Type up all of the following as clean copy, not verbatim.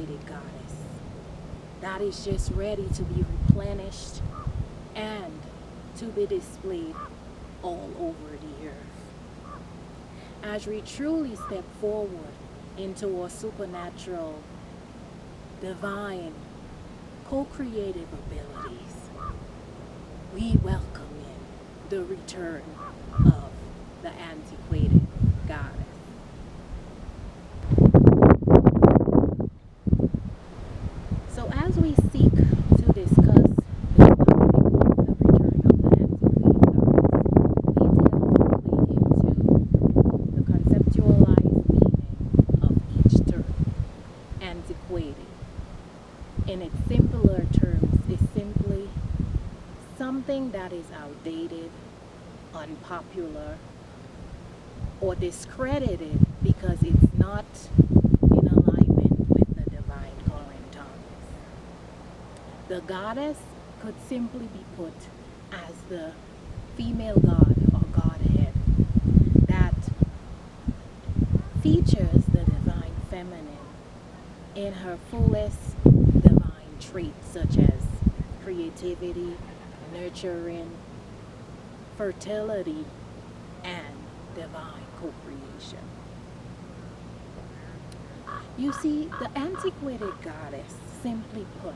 antiquated goddess that is just ready to be replenished and to be displayed all over the earth. As we truly step forward into our supernatural, divine, co-creative abilities, we welcome in the return of the antiquated goddess. So as we seek to discuss this topic of the return of the antiquated goddess, we delve fully into the conceptualized meaning of each term. Antiquated, in its simpler terms, is simply something that is outdated, unpopular, or discredited because it's not in alignment with the divine current times. The goddess could simply be put as the female god or godhead that features the divine feminine in her fullest divine traits such as creativity, nurturing, fertility, and divine co-creation. You see, the antiquated goddess, simply put,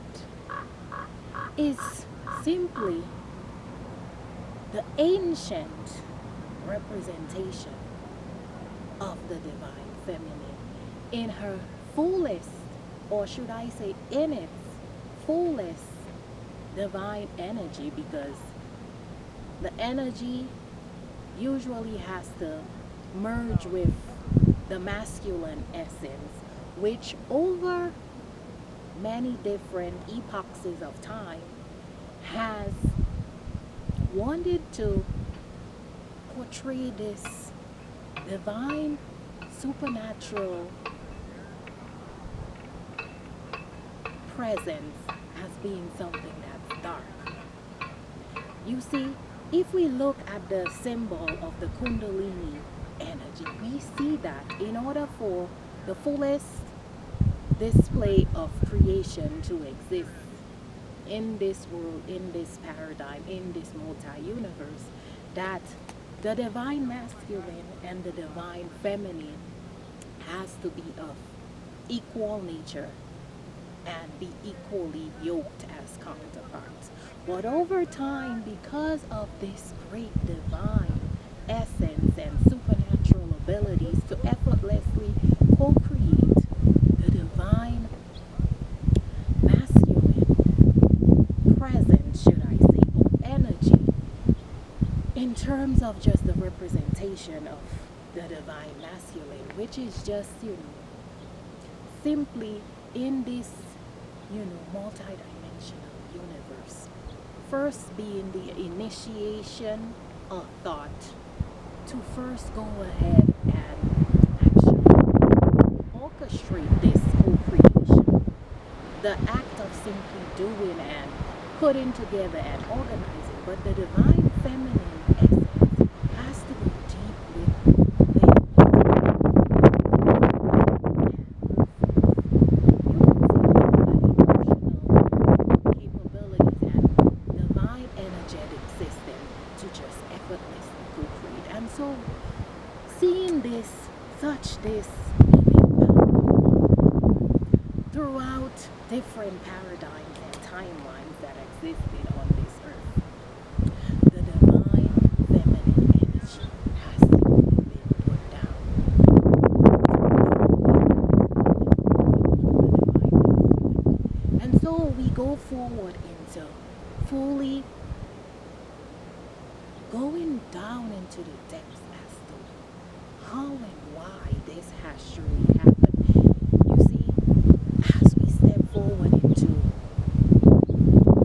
is simply the ancient representation of the divine feminine in her fullest, or should I say in its fullest divine energy, because the energy usually has to merge with the masculine essence, which over many different epochs of time has wanted to portray this divine supernatural presence as being something that's dark. You see, if we look at the symbol of the Kundalini energy, we see that in order for the fullest display of creation to exist in this world, in this paradigm, in this multi-universe, that the divine masculine and the divine feminine has to be of equal nature and be equally yoked as counterparts. But over time, because of this great divine essence and supernatural abilities to effortlessly co-create the divine masculine presence, should I say, or energy, in terms of just the representation of the divine masculine, which is just, simply in this, multi-dimensional universe. First being the initiation of thought to first go ahead and actually orchestrate this co-creation. The act of simply doing and putting together and organizing, but the divine feminine essence has to go deep this throughout different paradigms and timelines that existed on this earth. The divine feminine energy has simply been put down. And so we go forward into fully going down into the depths as to how and why this has truly happened. You see, as we step forward into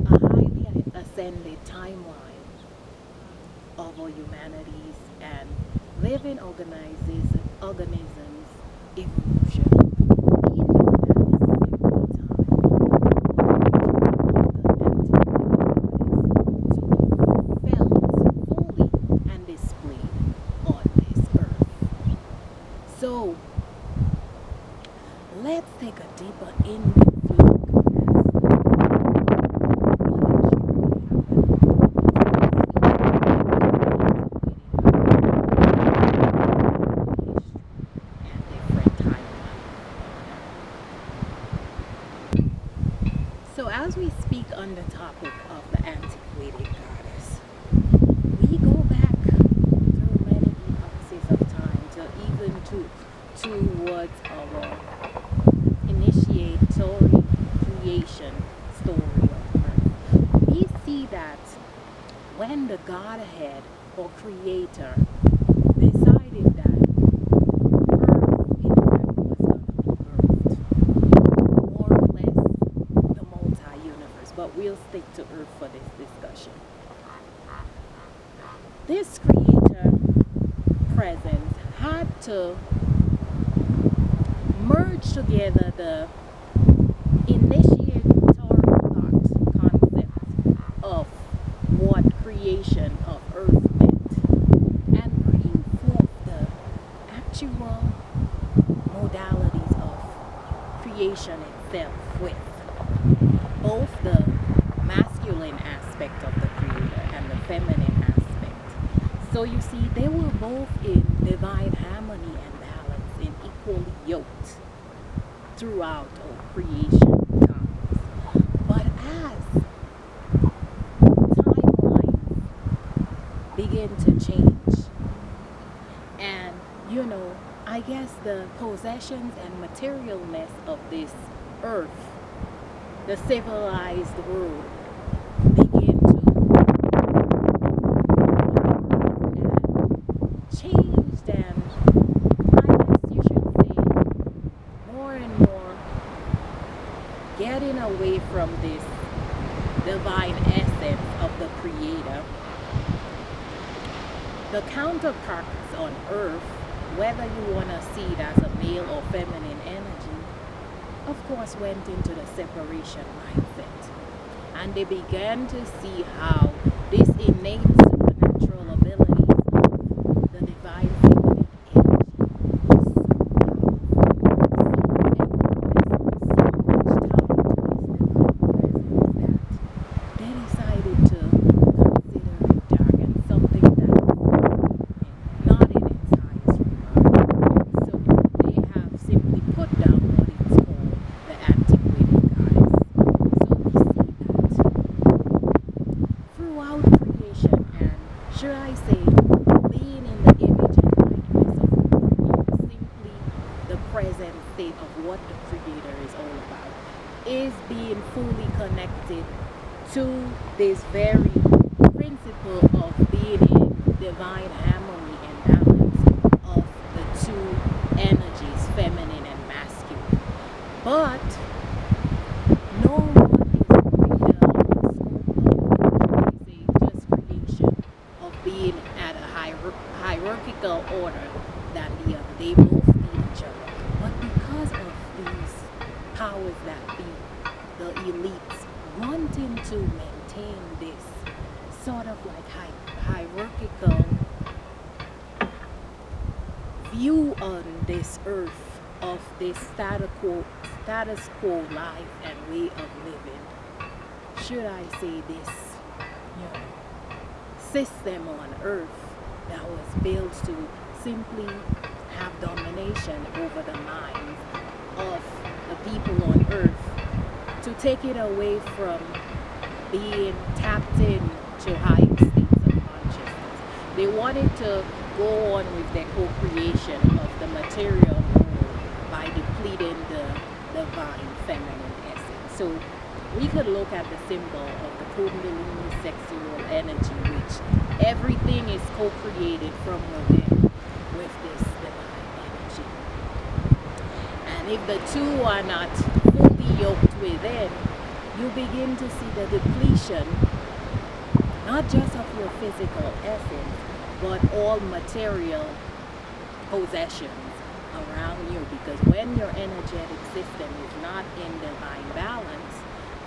a highly ascended timeline of our humanities and living organisms evolution, we know that it's simply time to be felt fully and displayed on this earth. So let's take a deeper in So, as we speak on the topic of the antiquated goddess, we go back through many epochs of time to even towards our initiatory creation story of Earth. We see that when the Godhead or Creator decided that Earth, in fact, was going to be birthed, more or less the multi-universe, but we'll stick to Earth for this discussion. This Creator presence had to merge together the initiatory thought concept of what creation of Earth meant and bring forth the actual modalities of creation itself with both the masculine aspect of the Creator and the feminine aspect. So you see, they were both in divine harmony and balance and equally yoked throughout our creation times. But as timelines begin to change, and I guess the possessions and materialness of this earth, the civilized world, begin to changed, and I guess you should say more and more getting away from this divine essence of the Creator. The counterparts on earth, whether you want to see it as a male or feminine energy, of course went into the separation mindset. And they began to see how this innate supernatural ability of the divine feminine energy was so they decided to consider it dark and something that's not in its highest regard. So they have simply put down what it's called the antiquated goddess. So we see that throughout creation, and should I say, being in the image and likeness of the Creator, simply the present state of what the Creator is all about, is being fully connected to this very principle of being in divine harmony and balance of the two energies, feminine and masculine. But no one is greater on the scope of, say, just creation, of being at a hierarchical order than the other. They both need each other. But because of these powers that be, the elites, wanting to maintain this sort of like hierarchical view on this earth of this status quo life and way of living, should I say this, system on earth that was built to simply have domination over the minds of the people on earth, to take it away from being tapped in to higher states of consciousness. They wanted to go on with their co-creation of the material world by depleting the divine feminine essence. So we could look at the symbol of the Kundalini sexual energy, which everything is co-created from within with this divine energy. And if the two are not fully yoked within, you begin to see the depletion, not just of your physical essence, but all material possessions around you. Because when your energetic system is not in divine balance,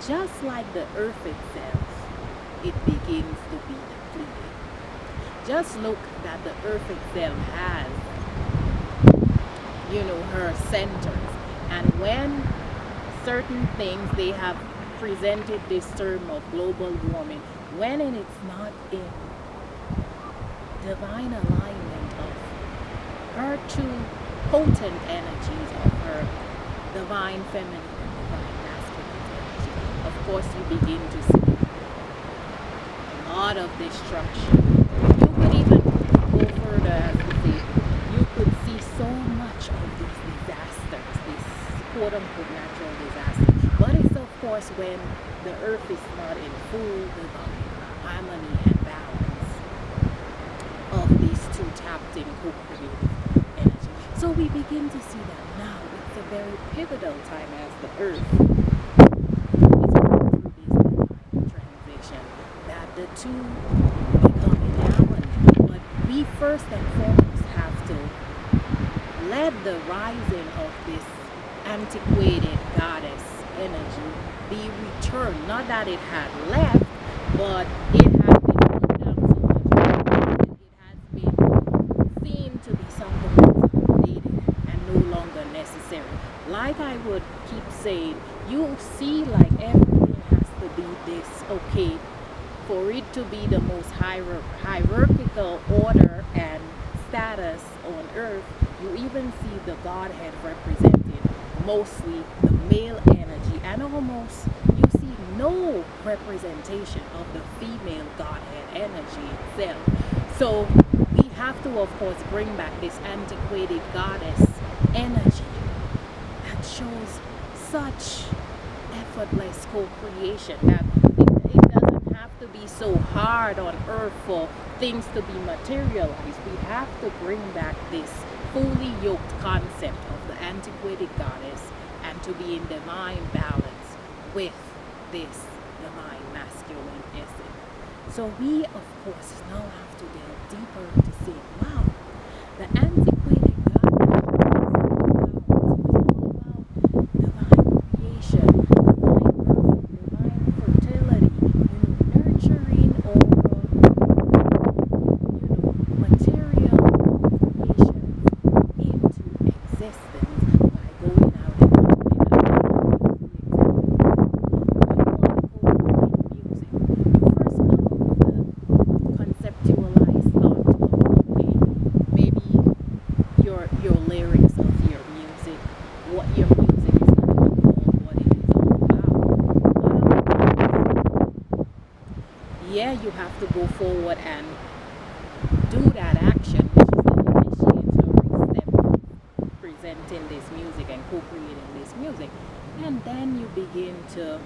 just like the earth itself, it begins to be depleted. Just look that the earth itself has, her centers. And when certain things, they have presented this term of global warming, when it's not in divine alignment of her two potent energies of her divine feminine and divine masculine energy. Of course, you begin to see a lot of destruction. You could even go further as to say, you could see so much of these disasters, these quote unquote natural disasters. But it's of course when the earth is not in full divine harmony and balance of these two tapped in co-creative energy. So we begin to see that now it's a very pivotal time as the earth is going through this divine transition, that the two become in harmony. But we first and foremost have to let the rising of this antiquated goddess energy be returned. Not that it had left, but it had been put down so much. It has been seen to be something that's outdated and no longer necessary. Like I would keep saying, you see, like everything has to be this, okay, for it to be the most hierarchical order and status on earth. You even see the Godhead represented mostly the male energy, and almost you see no representation of the female Godhead energy itself. So we have to of course bring back this antiquated goddess energy that shows such effortless co-creation, that it doesn't have to be so hard on earth for things to be materialized. We have to bring back this fully yoked concept of the antiquated goddess and to be in divine balance with this divine masculine essence. So we of course now have to delve deeper to say, wow, the antiquated goddess is all about divine creation, divine birth, divine fertility, nurturing over material creation into existence by going out and doing it. Music. You first come up with a conceptualized thought of, okay, maybe your lyrics of your music, what your music is going to be called, what it is all about. Yeah, you have to go forward and do that action, which is the initiatory step of presenting this music and co-creating this music. And then you begin to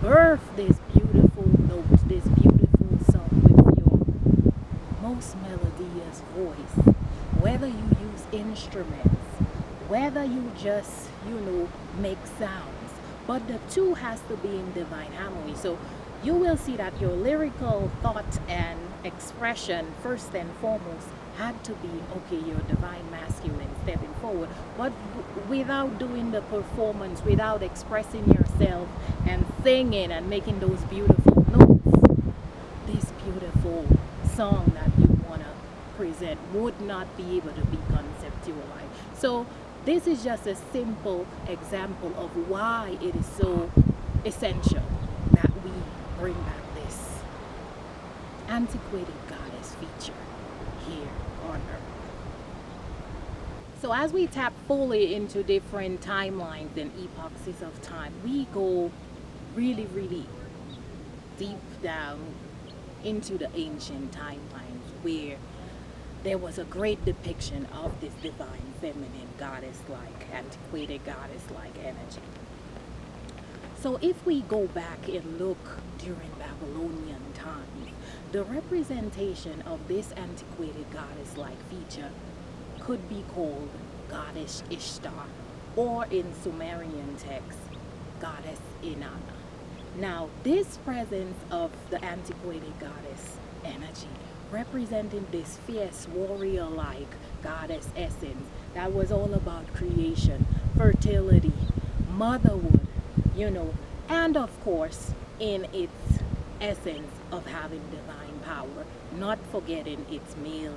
birth this beautiful note, this beautiful song with your most melodious voice. Whether you use instruments, whether you just, make sounds, but the two has to be in divine harmony. So you will see that your lyrical thought and expression first and foremost had to be, okay, your divine masculine stepping forward, but without doing the performance, without expressing yourself and singing and making those beautiful notes, this beautiful song that you want to present would not be able to be conceptualized. So this is just a simple example of why it is so essential that we bring back this antiquated goddess feature here on earth. So as we tap fully into different timelines and epochs of time, we go really, really deep down into the ancient timelines where there was a great depiction of this divine feminine goddess-like, antiquated goddess-like energy. So if we go back and look during Babylonian times, the representation of this antiquated goddess-like feature could be called Goddess Ishtar, or in Sumerian text, Goddess Inanna. Now, this presence of the antiquated goddess energy representing this fierce warrior-like goddess essence that was all about creation, fertility, motherhood, and of course in its essence of having divine power, not forgetting its male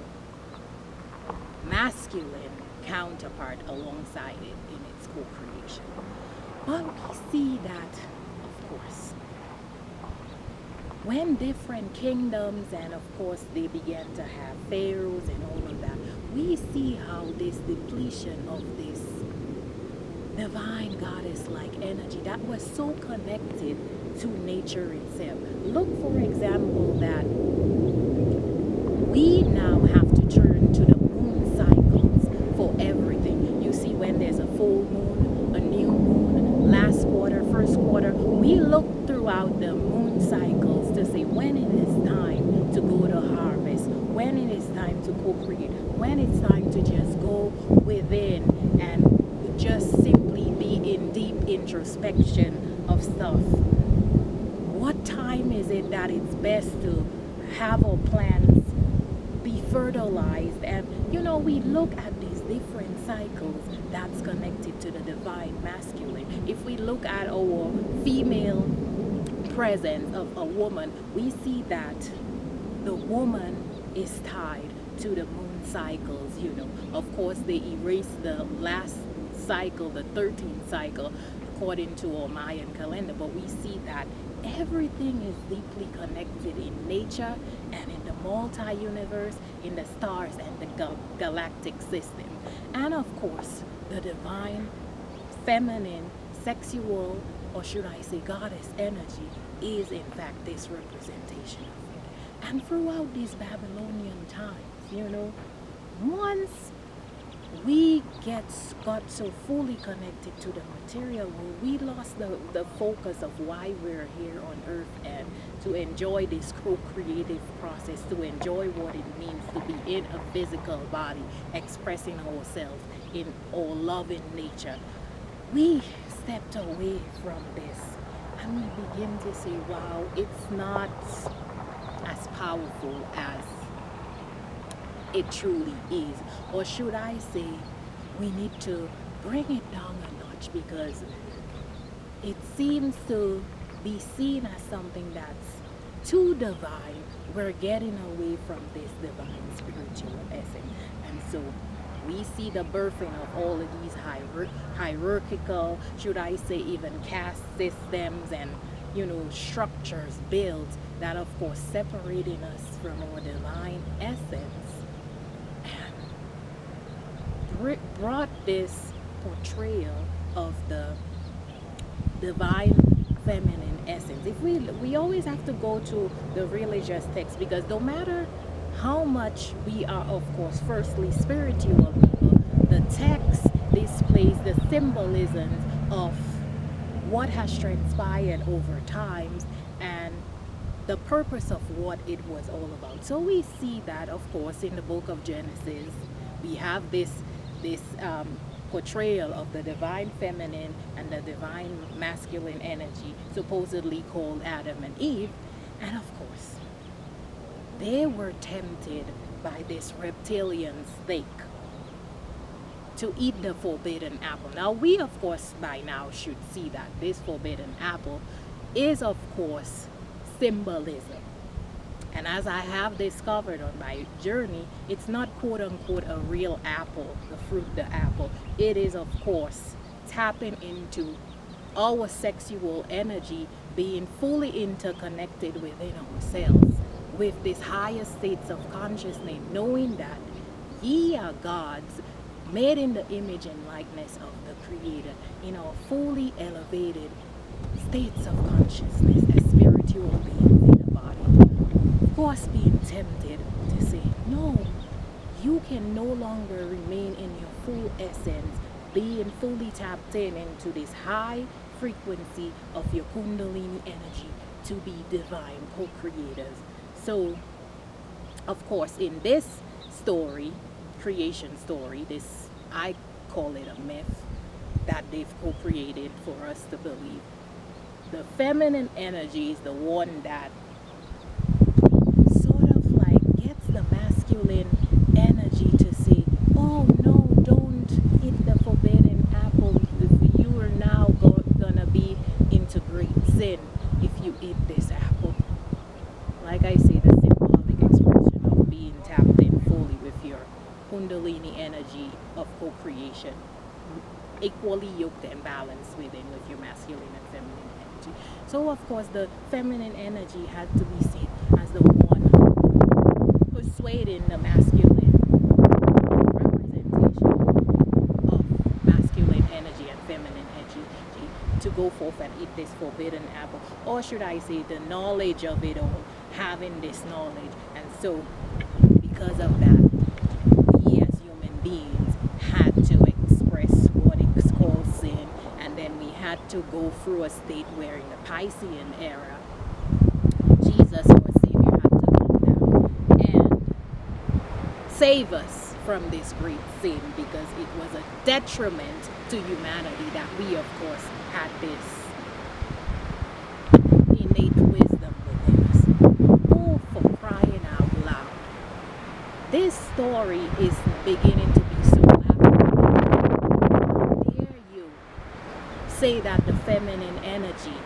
masculine counterpart alongside it in its co-creation. But we see that, of course, when different kingdoms and of course they began to have pharaohs and all of that, we see how this depletion of this divine goddess like energy that was so connected to nature itself. Look, for example, that we now have to turn to the moon cycles for everything. You see, when there's a full moon, a new moon, last quarter, first quarter, we look throughout the moon cycles to see when it is time to go to harvest, when it is time to co-create, when it's time to just go within and just simply be in deep introspection of stuff. What time is it that it's best to have our plants be fertilized? And we look at these different cycles that's connected to the divine masculine. If we look at our female presence of a woman, we see that the woman is tied to the moon cycles. Of course, they erase the last cycle, the 13th cycle, according to our Mayan calendar, but we see that everything is deeply connected in nature and in the multi-universe, in the stars and the galactic system. And of course, the divine feminine sexual, or should I say goddess energy, is in fact this representation of it. And throughout these Babylonian times, once we got so fully connected to the material world, we lost the focus of why we're here on earth, and to enjoy this co-creative process, to enjoy what it means to be in a physical body, expressing ourselves in our loving nature. We stepped away from this and we begin to say, wow, it's not as powerful as it truly is. Or should I say, we need to bring it down a notch, because it seems to be seen as something that's too divine. We're getting away from this divine spiritual essence. And so we see the birthing of all of these hierarchical, should I say even caste systems and structures built that of course separating us from our divine essence, and brought this portrayal of the divine feminine essence. If we always have to go to the religious text, because no matter how much we are, of course, firstly spiritual people, the text displays the symbolisms of what has transpired over times and the purpose of what it was all about. So we see that, of course, in the book of Genesis, we have this portrayal of the divine feminine and the divine masculine energy, supposedly called Adam and Eve. And of course, they were tempted by this reptilian snake to eat the forbidden apple. Now, we, of course, by now should see that this forbidden apple is, of course, symbolism. And as I have discovered on my journey, it's not quote unquote a real apple, the fruit, the apple. It is, of course, tapping into our sexual energy, being fully interconnected within ourselves with these higher states of consciousness, knowing that ye are gods made in the image and likeness of the Creator, in our fully elevated states of consciousness as spiritual beings in the body. Of course, being tempted to say, no, you can no longer remain in your full essence, being fully tapped into this high frequency of your Kundalini energy to be divine co-creators. So, of course, in this story, creation story, this, I call it a myth that they've co-created for us to believe, the feminine energy is the one that sort of like gets the masculine energy to say, oh no, don't eat the forbidden apple. You are now gonna be into great sin if you eat this apple. Like I say, the symbolic expression of being tapped in fully with your Kundalini energy of co-creation, equally yoked and balanced within with your masculine and feminine energy. So of course the feminine energy had to be seen as the one persuading the masculine representation of masculine energy and feminine forth and eat this forbidden apple, or should I say the knowledge of it all, having this knowledge. And so because of that, we as human beings had to express what is called sin, and then we had to go through a state where in the Piscean era, Jesus, our Savior, had to come down and save us from this great sin, because it was a detriment to humanity that we, of course, had this innate wisdom within us. Oh, for crying out loud. This story is beginning to be so laughable. How dare you say that the feminine energy,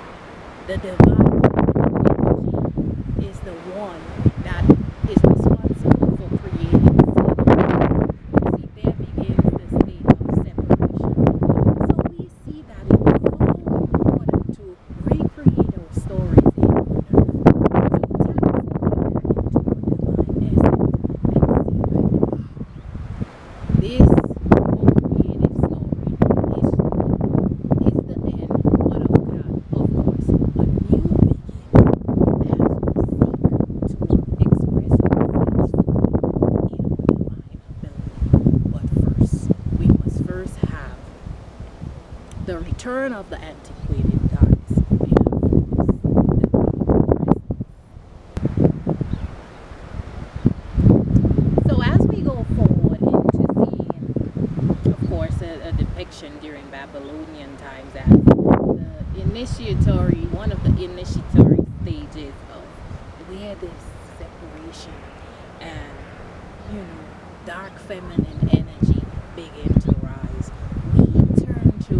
the divine feminine energy, is the one that is responsible for creating sin. See, there begins the state of separation. So we see that it's so important to recreate our stories here on earth, to tap back into our divine essence and see, like, wow, this co-creative story is the end, but of God, of course, a new beginning as we seek to express ourselves fully in our divine ability. But first, we must first have the return of the antiquated gods in our focus. So as we go forward into seeing, of course, a depiction during Babylonian times as the initiatory, one of the initiatory stages of where this separation and, dark feminine energy begin to rise, we turn to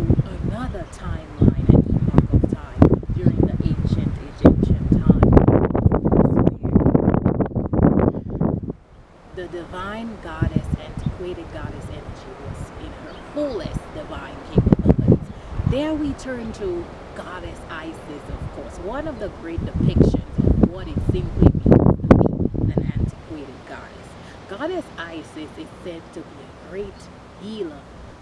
another timeline, an epoch of time during the ancient Egyptian time, where the divine goddess, antiquated goddess energy, was in her fullest divine capabilities. There we turn to goddess Isis, of course, one of the great depictions of what it simply means to be an antiquated goddess. Goddess Isis is said to be a great healer,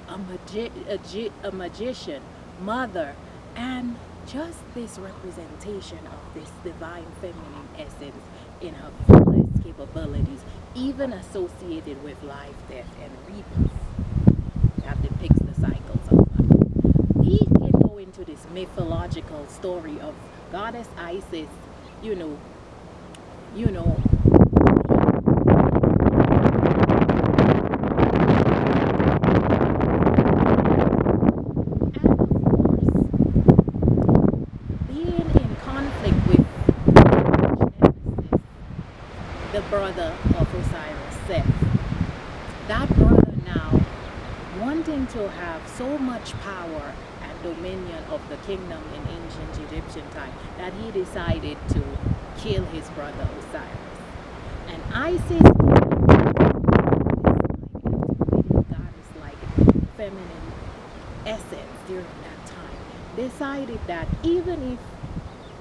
a magician, mother, and just this representation of this divine feminine essence in her fullest capabilities, even associated with life, death, and rebirth. That depicts the cycles of life. We can go into this mythological story of goddess Isis, you know, being in conflict with Nemesis, the brother of Osiris, Seth. That brother now wanting to have so much power and dominion of the kingdom in ancient Egyptian time that he decided to kill his brother Osiris. And Isis, goddess-like feminine essence during that time, decided that even if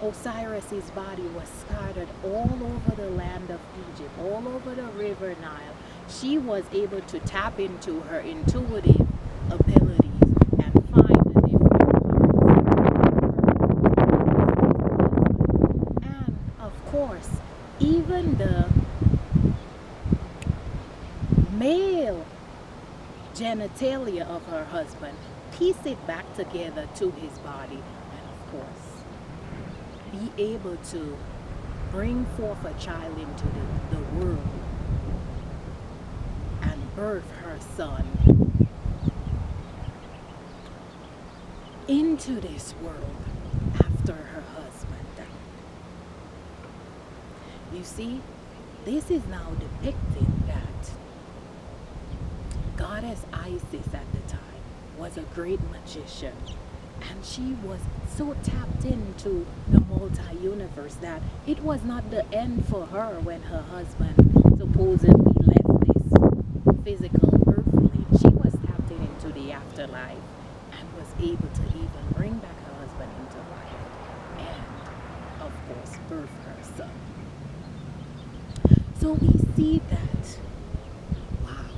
Osiris's body was scattered all over the land of Egypt, all over the river Nile, she was able to tap into her intuitive abilities and find the different parts. And of course, even the male genitalia of her husband, piece it back together to his body, and of course, be able to bring forth a child into the world and birth her son into this world after her husband died. You see, this is now depicting that goddess Isis at the time was a great magician, and she was so tapped into the multi-universe that it was not the end for her when her husband supposedly left this physical earthly. She was tapped into the afterlife and was able to even bring back her husband into life and, of course, birth her son. So we see that, wow,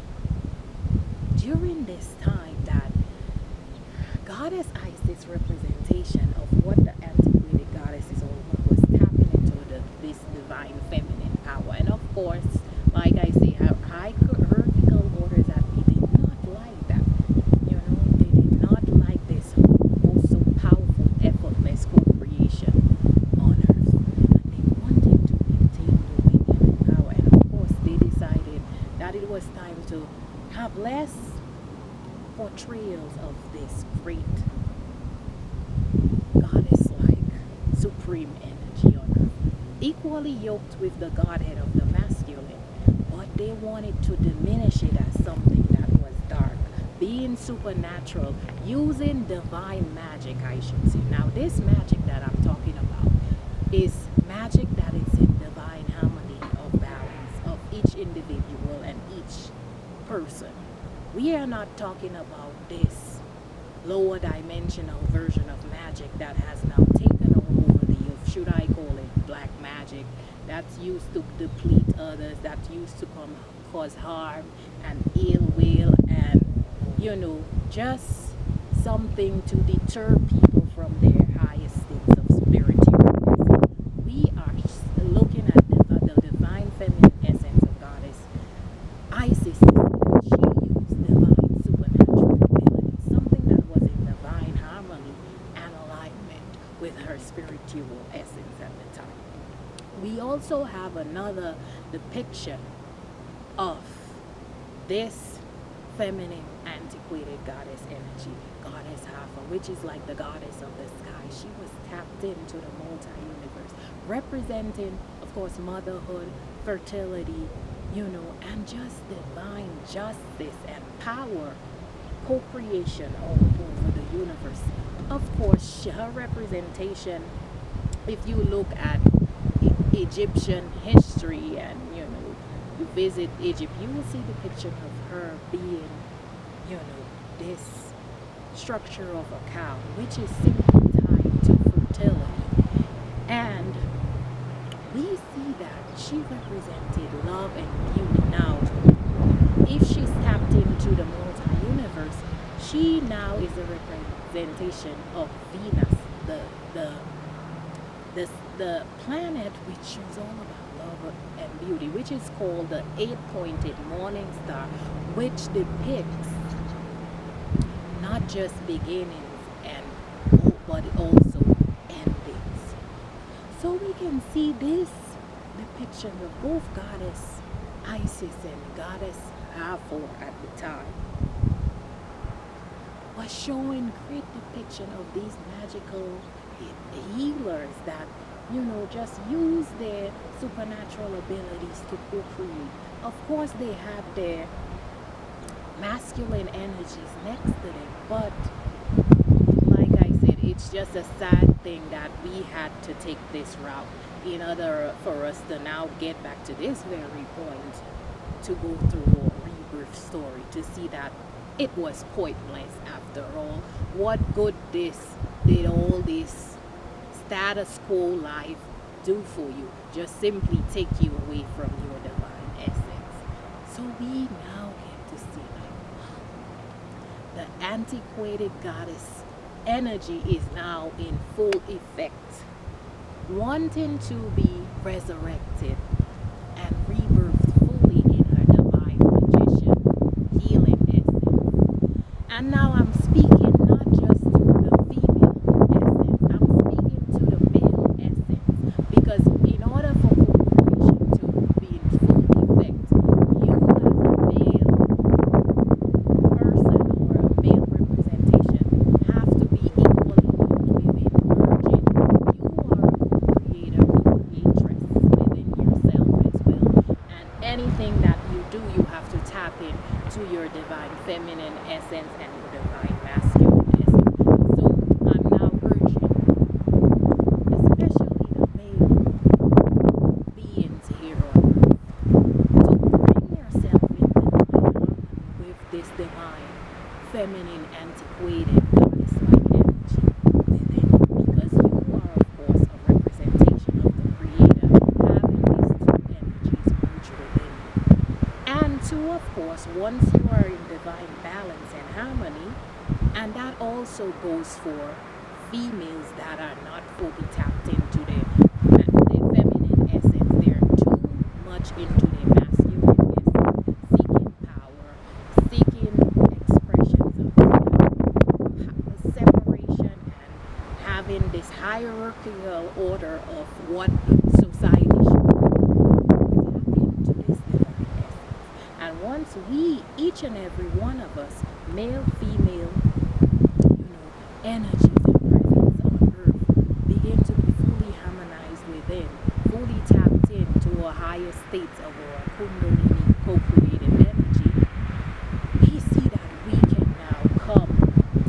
during this time that Goddess Isis' representation of less portrayals of this great goddess like supreme energy on earth, equally yoked with the godhead of the masculine, but they wanted to diminish it as something that was dark, being supernatural, using divine magic, I should say. Now, this magic that I'm talking about is magic that is in divine harmony of balance of each individual and each person. We are not talking about this lower dimensional version of magic that has now taken all over the youth. Should I call it black magic? That's used to deplete others, that's used to cause harm and ill will, and just something to deter people from their highest states of spirituality. We are looking at the divine feminine essence of goddess Isis. She used divine supernatural ability, something that was in divine harmony and alignment with her spiritual essence at the time. We also have another depiction of this feminine antiquated goddess energy, goddess Hathor, which is like the goddess of the sky. She was tapped into the multi-universe, representing, of course, motherhood, fertility, and just divine justice and power, co-creation all over the universe. Of course, her representation, if you look at Egyptian history and you visit Egypt, you will see the picture of her being this structure of a cow, which is simply tied to fertility. And we see that she represented love and beauty. Now, if she's tapped into the multi-universe, she now is a representation of Venus, the planet which is all about love and beauty, which is called the eight-pointed morning star, which depicts not just beginnings but also endings. So we can see this depiction of both goddess Isis and goddess Hathor at the time was showing great depiction of these magical healers that just use their supernatural abilities to procreate. Of course, they have their masculine energies next to them, but like I said, it's just a sad thing that we had to take this route in order for us to now get back to this very point, to go through a rebirth story, to see that it was pointless after all. What good did all this status quo life do for you? Just simply take you away from your divine essence. So we now get to see the antiquated goddess energy is now in full effect, wanting to be resurrected and rebirthed fully in her divine magician healing essence. And now I'm speaking not just to the female essence, I'm speaking to the male essence, because in order for procreation to be in full effect, you as a male person or a male representation have to be equally yoked within virgin. You are a creator, a creatress within yourself as well. And anything that you do, you have to tap into your divine feminine essence and your divine masculine essence. So I'm now urging, especially the male beings here on earth, to bring yourself in divine harmony with this divine feminine antiquated goddess-like energy within you, because you are, of course, a representation of the Creator, having these two energies merged within you. And two, of course, once you are in divine balance and harmony, and that also goes for females that are not fully tapped into their feminine essence. They're too much into their masculine essence, seeking power, seeking expressions of separation, and having this hierarchical order of what society should be. Tap into this divine essence. And And once we, each and every one of us, male, female, energies and presence on earth, begin to be fully harmonized within, fully tapped into a higher states of our Kundalini co-creative energy, we see that we can now come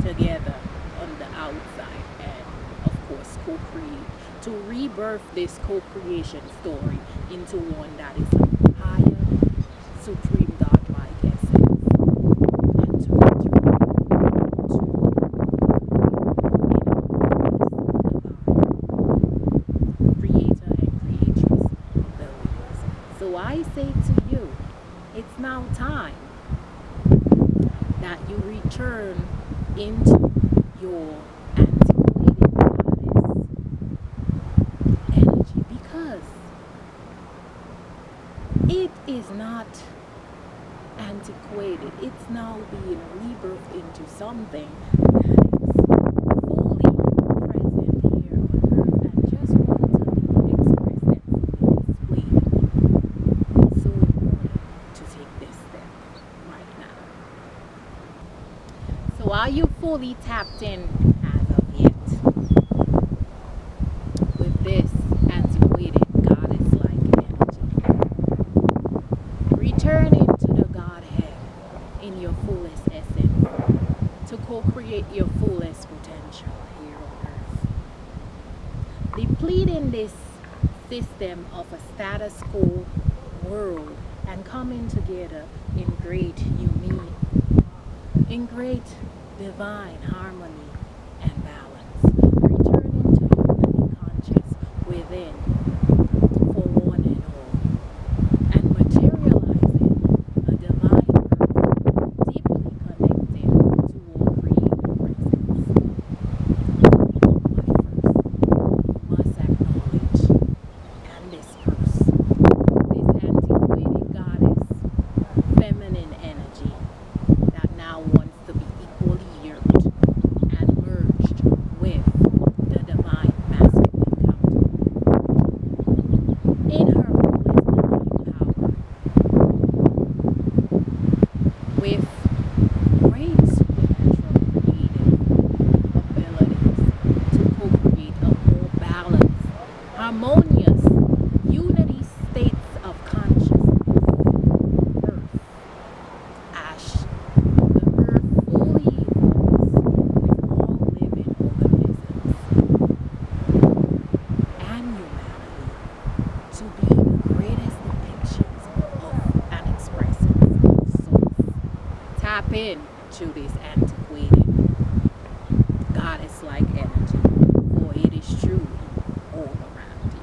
together on the outside and, of course, co-create, to rebirth this co-creation story into one that is higher, supreme godlike essence, and to return to creator and creatress abilities. So I say to you, it's now time that you return into your antiquated goddess energy, because it is not antiquated. It's now being rebirthed into something that is fully present here on earth and just want to be expressed and fully displayed. It's so important to take this step right now. So are you fully tapped in as of yet with this antiquated goddess-like energy? Returning to the Godhead in your fullest essence to co-create your fullest potential here on earth. Depleting this system of a status quo world and coming together in great union, in great divine harmony and balance. Returning to unity conscious within for one and all, and materializing a divine earth deeply connected to all creative presence. But first, you must acknowledge and disperse this antiquated goddess feminine energy that now wants to be equally yoked and merged with the divine masculine counterpart in her fullest divine power, with great supernatural creative abilities to co-create a more balanced, harmonious, unity states of consciousness. Earth, ash, the earth fully evolves with all living organisms and humanity to be the greatest depictions of an expression of souls. Tap in to this antiquated goddess-like energy, for it is truly all around you.